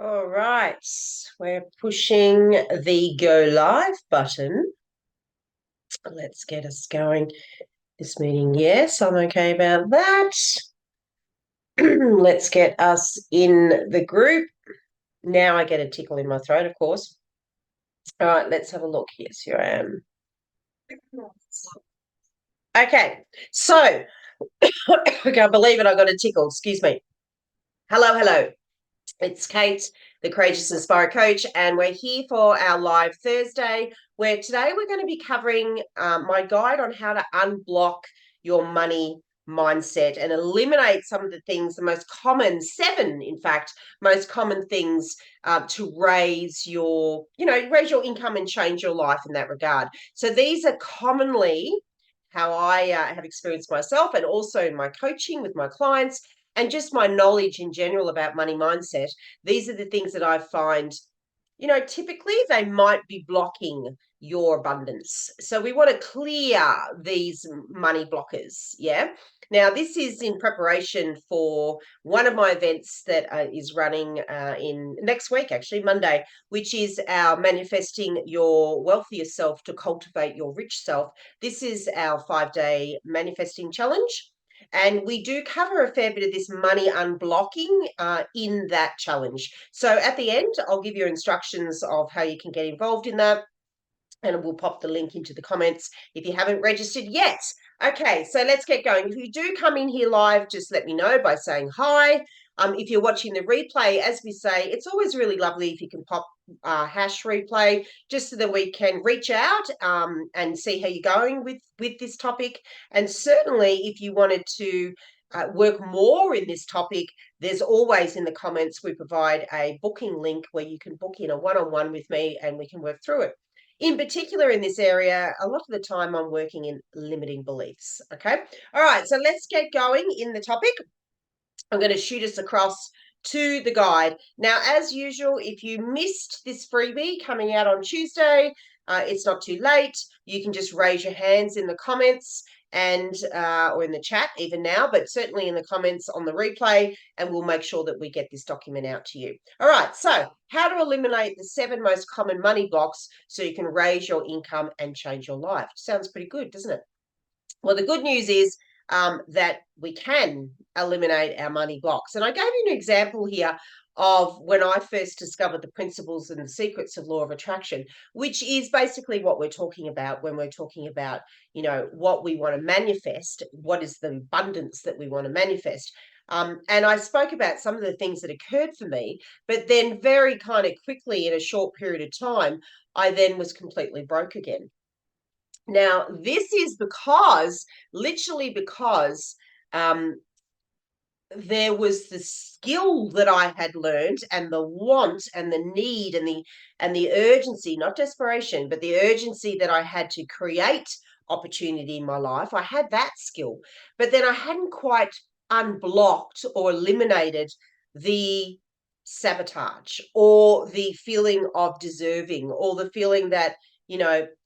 All right, we're pushing the go live button. Let's get us going. This meeting, yes, I'm okay about that. Let's get us in the group. Now I get a tickle in my throat, of course. All right, let's have a look. Yes, here I am. Okay, so I can't believe it. I got a tickle. Excuse me. Hello, hello. It's Kate, the Courageous Inspire Coach, and we're here for our live Thursday, where today we're going to be covering my guide on how to unblock your money mindset and eliminate some of the things, the most common, seven, in fact, most common things to raise your income and change your life in that regard. So these are commonly how I have experienced myself and also in my coaching with my clients and just my knowledge in general about money mindset. These are the things that I find, typically they might be blocking your abundance. So we want to clear these money blockers. Yeah. Now, this is in preparation for one of my events that is running in next week, actually, Monday, which is our Manifesting Your Wealthier Self to Cultivate Your Rich Self. This is our 5-day manifesting challenge. And we do cover a fair bit of this money unblocking in that challenge. So at the end, I'll give you instructions of how you can get involved in that. And we'll pop the link into the comments if you haven't registered yet. Okay, so let's get going. If you do come in here live, just let me know by saying hi. If you're watching the replay, as we say, it's always really lovely if you can pop hash replay just so that we can reach out and see how you're going with this topic. And certainly, if you wanted to work more in this topic, there's always in the comments we provide a booking link where you can book in a one-on-one with me and we can work through it. In particular, in this area, a lot of the time I'm working in limiting beliefs. Okay. All right. So let's get going in the topic. I'm going to shoot us across to the guide. Now, as usual, if you missed this freebie coming out on Tuesday, it's not too late. You can just raise your hands in the comments and or in the chat even now, but certainly in the comments on the replay, and we'll make sure that we get this document out to you. All right, so how to eliminate the 7 most common money blocks so you can raise your income and change your life. Sounds pretty good, doesn't it? Well, the good news is that we can eliminate our money blocks. And I gave you an example here of when I first discovered the principles and the secrets of law of attraction, which is basically what we're talking about when we're talking about, what we want to manifest, what is the abundance that we want to manifest. And I spoke about some of the things that occurred for me, but then very kind of quickly in a short period of time, I then was completely broke again. Now, this is literally because there was the skill that I had learned and the want and the need and the urgency, not desperation, but the urgency that I had to create opportunity in my life. I had that skill, but then I hadn't quite unblocked or eliminated the sabotage or the feeling of deserving or the feeling that,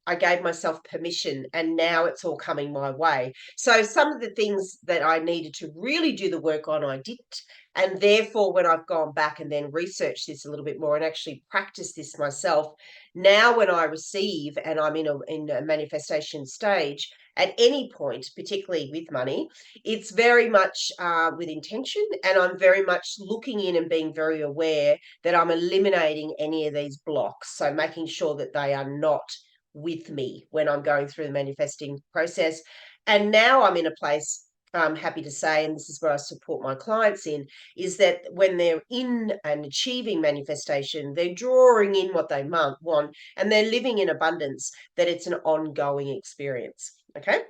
I gave myself permission and now it's all coming my way. So some of the things that I needed to really do the work on, I didn't. And therefore, when I've gone back and then researched this a little bit more and actually practiced this myself, now when I receive and I'm in a manifestation stage, at any point, particularly with money, it's very much with intention. And I'm very much looking in and being very aware that I'm eliminating any of these blocks. So making sure that they are not with me when I'm going through the manifesting process. And now I'm in a place, I'm happy to say, and this is where I support my clients in, is that when they're in and achieving manifestation, they're drawing in what they want and they're living in abundance, that it's an ongoing experience. Okay.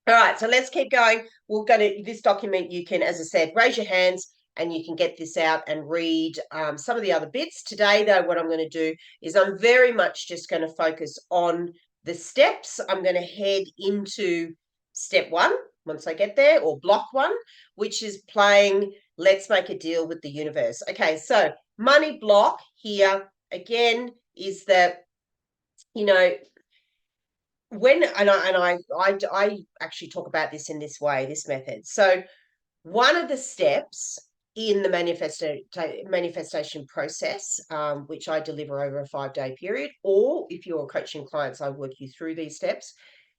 All right, so let's keep going. We're going to, this document, you can, as I said, raise your hands and you can get this out and read some of the other bits. Today, though, what I'm going to do is I'm very much just going to focus on the steps. I'm going to head into step 1 once I get there, or block 1, which is playing Let's Make a Deal with the Universe. Okay, so money block here, again, is that, when I actually talk about this in this way, this method. So one of the steps in the manifestation process, which I deliver over a 5-day period, or if you're coaching clients, I work you through these steps,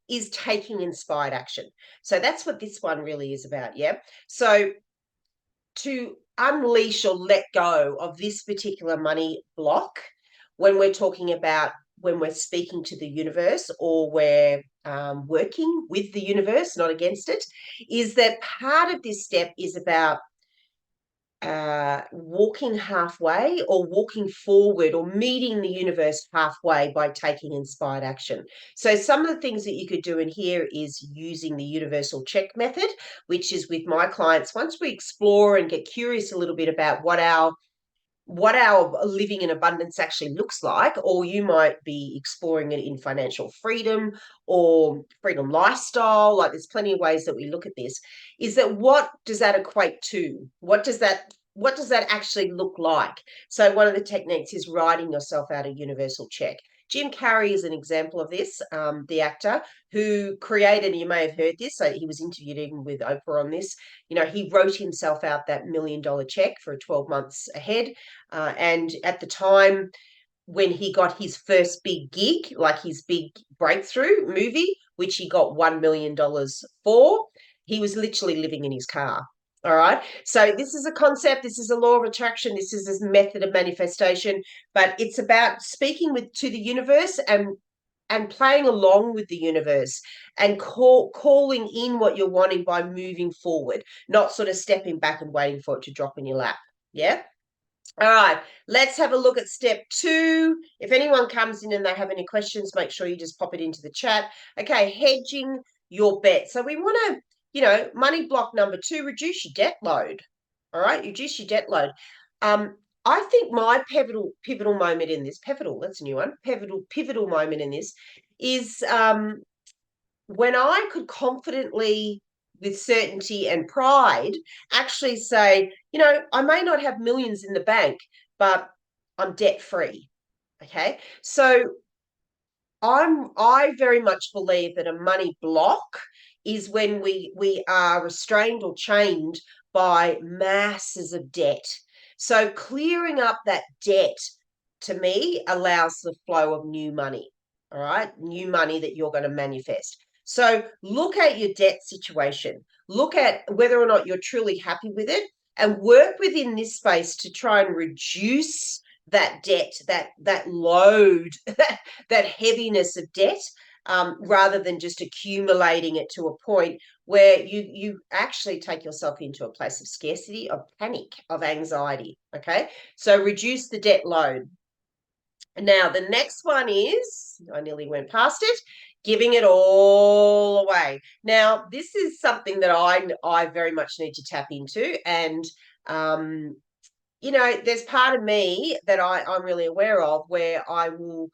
is taking inspired action. So that's what this one really is about. Yeah. So to unleash or let go of this particular money block, when we're talking about, when we're speaking to the universe, or we're working with the universe, not against it, is that part of this step is about walking halfway, or walking forward, or meeting the universe halfway by taking inspired action. So some of the things that you could do in here is using the universal check method, which is with my clients. Once we explore and get curious a little bit about what our living in abundance actually looks like, or you might be exploring it in financial freedom or freedom lifestyle. Like, there's plenty of ways that we look at this, is that what does that equate to? What does that actually look like? So one of the techniques is writing yourself out a universal check. Jim Carrey is an example of this, the actor who created, you may have heard this, so he was interviewed even with Oprah on this, he wrote himself out that $1 million check for 12 months ahead. And at the time when he got his first big gig, like his big breakthrough movie, which he got $1 million for, he was literally living in his car. All right. So this is a concept. This is a law of attraction. This is a method of manifestation, but it's about speaking to the universe, and playing along with the universe, and calling in what you're wanting by moving forward, not sort of stepping back and waiting for it to drop in your lap. Yeah. All right, let's have a look at step 2. If anyone comes in and they have any questions, make sure you just pop it into the chat. Okay, hedging your bet. So we want to, money block number 2, reduce your debt load. All right, reduce your debt load. I think my pivotal moment in this, that's a new one, pivotal moment in this is when I could confidently, with certainty and pride, actually say, I may not have millions in the bank, but I'm debt free. Okay. So I very much believe that a money block is when we are restrained or chained by masses of debt. So clearing up that debt, to me, allows the flow of new money. All right, new money that you're going to manifest. So look at your debt situation. Look at whether or not you're truly happy with it, and work within this space to try and reduce that debt, that load, that heaviness of debt, rather than just accumulating it to a point where you actually take yourself into a place of scarcity, of panic, of anxiety. Okay, so reduce the debt load. Now, the next one is, I nearly went past it, giving it all away. Now, this is something that I very much need to tap into. And, there's part of me that I'm really aware of, where I will,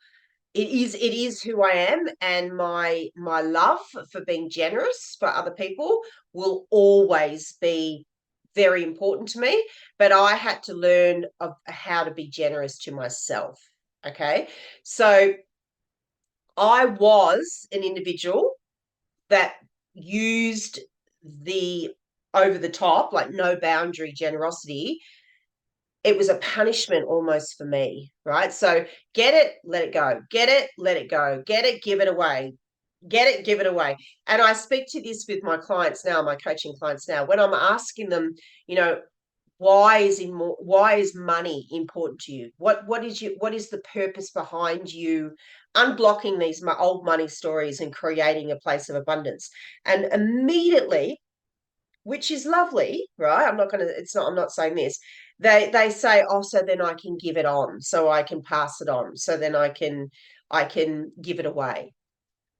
it is who I am, and my love for being generous for other people will always be very important to me. But I had to learn how to be generous to myself. Okay. So I was an individual that used the over the top, like no boundary generosity. It was a punishment almost for me, right? So get it, let it go. Get it, let it go. Get it, give it away. Get it, give it away. And I speak to this with my clients now, my coaching clients now, when I'm asking them, why is money important to you? What is the purpose behind you unblocking these old money stories and creating a place of abundance? And immediately, which is lovely, right? I'm not saying this. They say, oh, so then I can give it on, so I can pass it on, so then I can give it away.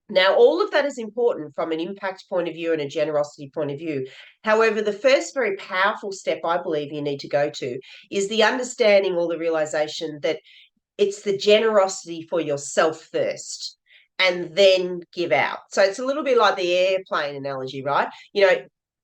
Now, all of that is important from an impact point of view and a generosity point of view. However, the first very powerful step I believe you need to go to is the understanding or the realization that it's the generosity for yourself first, and then give out. So it's a little bit like the airplane analogy, right?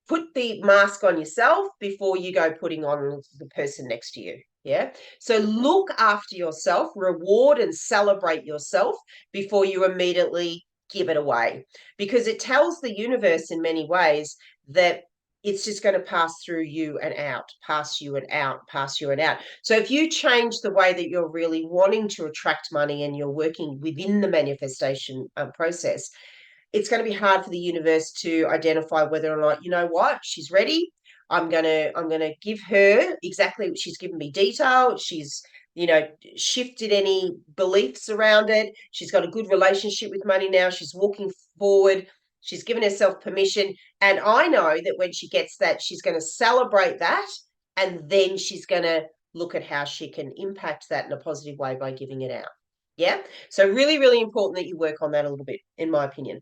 Put the mask on yourself before you go putting on the person next to you. Yeah. So look after yourself, reward and celebrate yourself before you immediately give it away, because it tells the universe in many ways that it's just going to pass through you and out, pass you and out, pass you and out. So if you change the way that you're really wanting to attract money and you're working within the manifestation process, it's going to be hard for the universe to identify whether or not, you know what, she's ready. I'm gonna give her exactly what she's given me detail. She's, shifted any beliefs around it. She's got a good relationship with money now. She's walking forward. She's given herself permission. And I know that when she gets that, she's going to celebrate that. And then she's going to look at how she can impact that in a positive way by giving it out. Yeah. So really, really important that you work on that a little bit, in my opinion.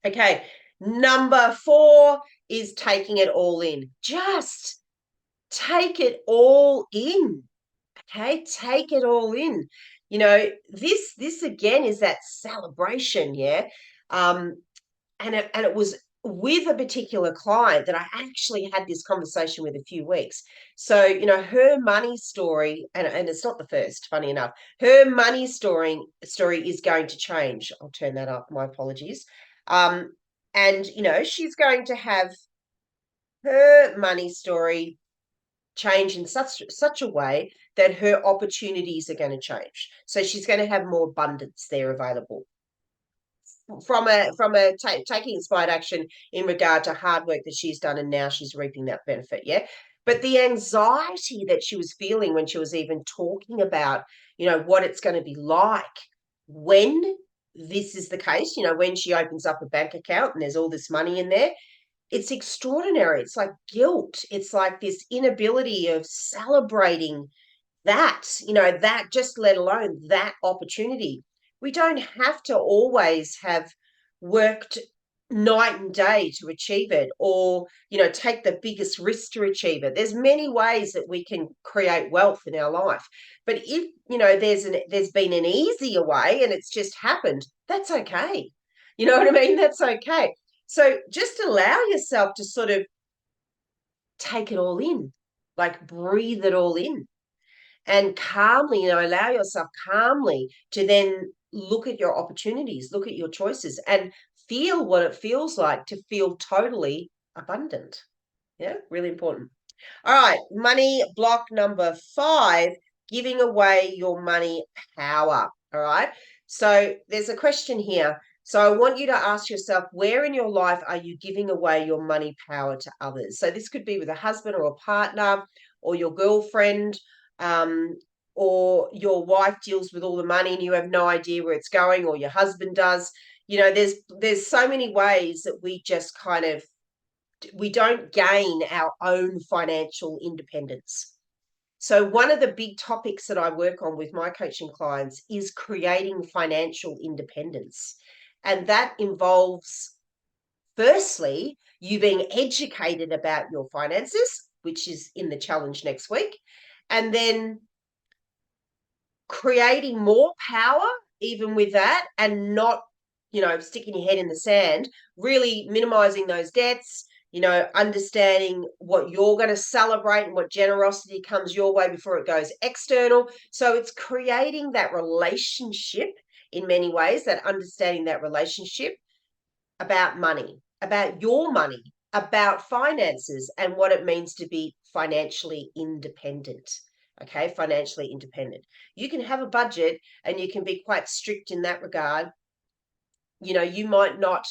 Okay. Number 4 is taking it all in. Just take it all in. Okay, take it all in. This again is that celebration, yeah. And it was with a particular client that I actually had this conversation with a few weeks. So, her money story, and it's not the first, funny enough, her money story is going to change. I'll turn that up, my apologies. And she's going to have her money story change in such a way that her opportunities are going to change. So she's going to have more abundance there available from a taking inspired action in regard to hard work that she's done, and now she's reaping that benefit. Yeah. But the anxiety that she was feeling when she was even talking about, what it's going to be like when this is the case, when she opens up a bank account and there's all this money in there, it's extraordinary. It's like guilt. It's like this inability of celebrating that, just let alone that opportunity. We don't have to always have worked night and day to achieve it, or, take the biggest risk to achieve it. There's many ways that we can create wealth in our life. But if, there's been an easier way and it's just happened, that's okay. You know what I mean? That's okay. So just allow yourself to sort of take it all in, like breathe it all in, and calmly, allow yourself calmly to then look at your opportunities, look at your choices, and feel what it feels like to feel totally abundant. Yeah, really important. All right, money block number 5, giving away your money power. All right. So there's a question here. So I want you to ask yourself, where in your life are you giving away your money power to others? So this could be with a husband or a partner or your girlfriend, um, or your wife deals with all the money and you have no idea where it's going, or your husband does. There's so many ways that we don't gain our own financial independence. So one of the big topics that I work on with my coaching clients is creating financial independence. And that involves, firstly, you being educated about your finances, which is in the challenge next week, and then creating more power even with that, and not, sticking your head in the sand, really minimizing those debts, understanding what you're going to celebrate and what generosity comes your way before it goes external. So it's creating that relationship in many ways, that understanding that relationship about money, about your money, about finances, and what it means to be financially independent. Okay, financially independent. You can have a budget and you can be quite strict in that regard. You might not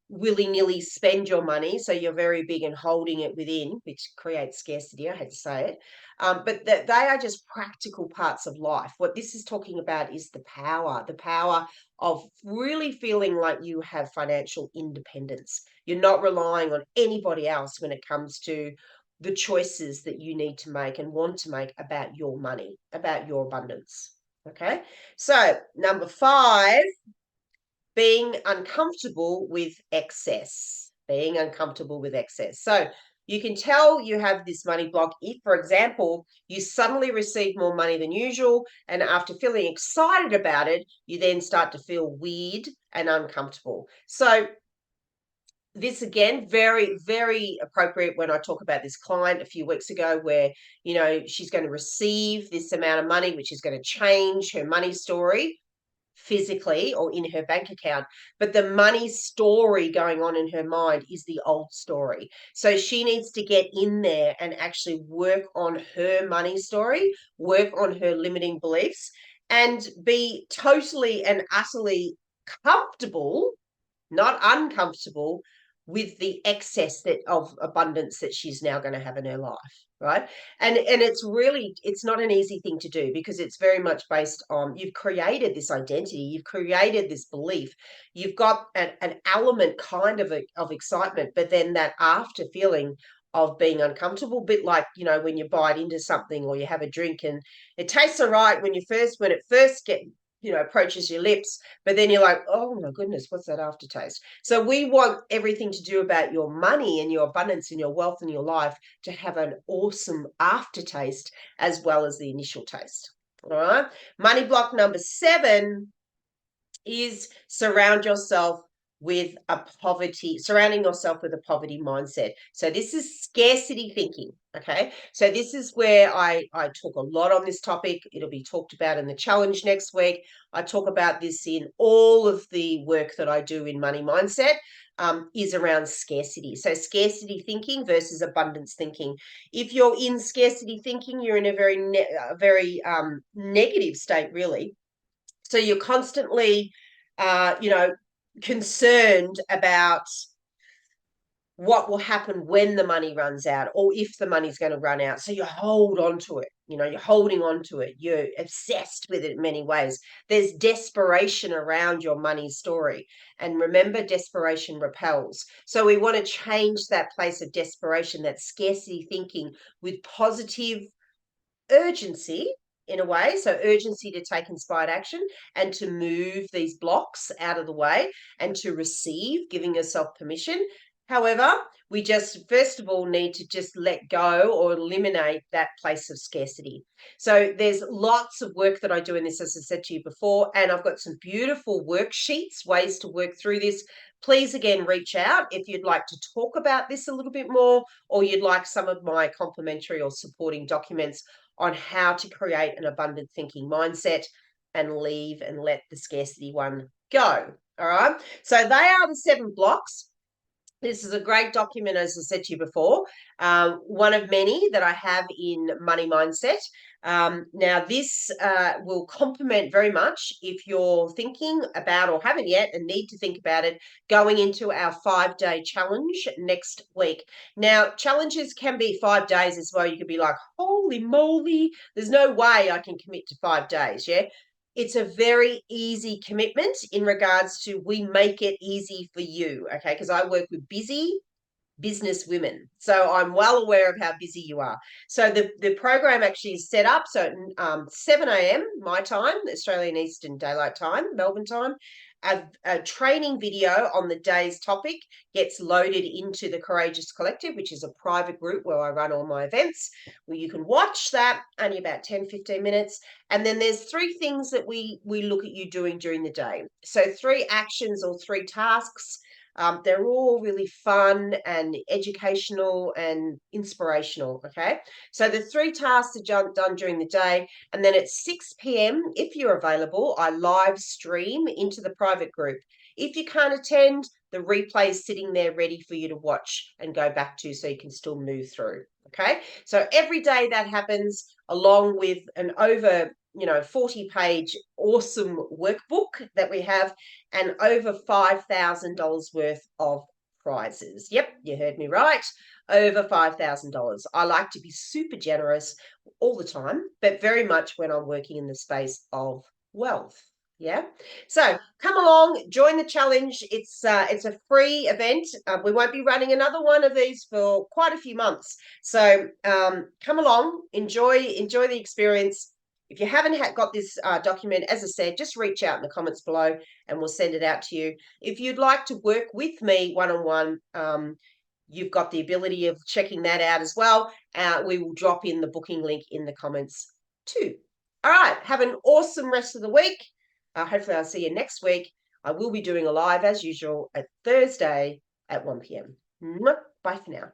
willy-nilly spend your money, so you're very big in holding it within, which creates scarcity. I hate to say it, but they are just practical parts of life. What this is talking about is the power of really feeling like you have financial independence. You're not relying on anybody else when it comes to the choices that you need to make and want to make about your money, about your abundance. Okay, so number 5, being uncomfortable with excess. Being uncomfortable with excess. So you can tell you have this money block if, for example, you suddenly receive more money than usual, and after feeling excited about it, you then start to feel weird and uncomfortable. So this again, very, very appropriate when I talk about this client a few weeks ago, where, she's going to receive this amount of money, which is going to change her money story. physically or in her bank account, but the money story going on in her mind is the old story. So she needs to get in there and actually work on her money story, work on her limiting beliefs, and be totally and utterly comfortable, not uncomfortable, with the excess of abundance that she's now going to have in her life, right? And it's not an easy thing to do, because it's very much based on, you've created this identity, you've created this belief, you've got an element kind of excitement, but then that after feeling of being uncomfortable, bit like, when you bite into something or you have a drink and it tastes all right when it first approaches your lips, but then you're like, oh my goodness, what's that aftertaste? So we want everything to do about your money and your abundance and your wealth in your life to have an awesome aftertaste as well as the initial taste. All right. Money block number 7 is surrounding yourself with a poverty mindset. So this is scarcity thinking. Okay. So this is where I talk a lot on this topic. It'll be talked about in the challenge next week. I talk about this in all of the work that I do in money mindset. Is around scarcity. So scarcity thinking versus abundance thinking. If you're in scarcity thinking, you're in a very negative state, really. So you're constantly, concerned about what will happen when the money runs out, or if the money's going to run out. So you hold on to it. You're holding on to it. You're obsessed with it in many ways. There's desperation around your money story. And remember, desperation repels. So we want to change that place of desperation, that scarcity thinking, with positive urgency, in a way. So urgency to take inspired action and to move these blocks out of the way and to receive, giving yourself permission. However, we just first of all need to just let go or eliminate that place of scarcity. So there's lots of work that I do in this, as I said to you before, and I've got some beautiful worksheets, ways to work through this. Please, again, reach out if you'd like to talk about this a little bit more, or you'd like some of my complimentary or supporting documents on how to create an abundant thinking mindset and leave and let the scarcity one go. All right. So they are the 7 blocks. This is a great document, as I said to you before, one of many that I have in Money Mindset. Now, this will complement very much if you're thinking about, or haven't yet and need to think about it, going into our 5-day challenge next week. Now, challenges can be 5 days as well. You could be like, holy moly, there's no way I can commit to 5 days. Yeah. It's a very easy commitment in regards to, we make it easy for you, okay? Because I work with busy business women, so I'm well aware of how busy you are. So the program actually is set up so 7 a.m. my time, Australian Eastern Daylight Time, Melbourne time. A training video on the day's topic gets loaded into the Courageous Collective, which is a private group where I run all my events, where you can watch that, only about 10-15 minutes. And then there's 3 things that we look at you doing during the day. So 3 actions or 3 tasks. They're all really fun and educational and inspirational, okay? So the 3 tasks are done during the day, and then at 6 p.m, if you're available, I live stream into the private group. If you can't attend, the replay is sitting there ready for you to watch and go back to, so you can still move through, okay? So every day that happens, along with an over 40-page awesome workbook that we have, and over $5,000 worth of prizes. Yep, you heard me right. Over $5,000. I like to be super generous all the time, but very much when I'm working in the space of wealth. Yeah. So come along, join the challenge. It's a free event. We won't be running another one of these for quite a few months. So come along, enjoy the experience. If you haven't got this document, as I said, just reach out in the comments below and we'll send it out to you. If you'd like to work with me one-on-one, you've got the ability of checking that out as well. We will drop in the booking link in the comments too. All right, have an awesome rest of the week. Hopefully I'll see you next week. I will be doing a live as usual at Thursday at 1 p.m. Bye for now.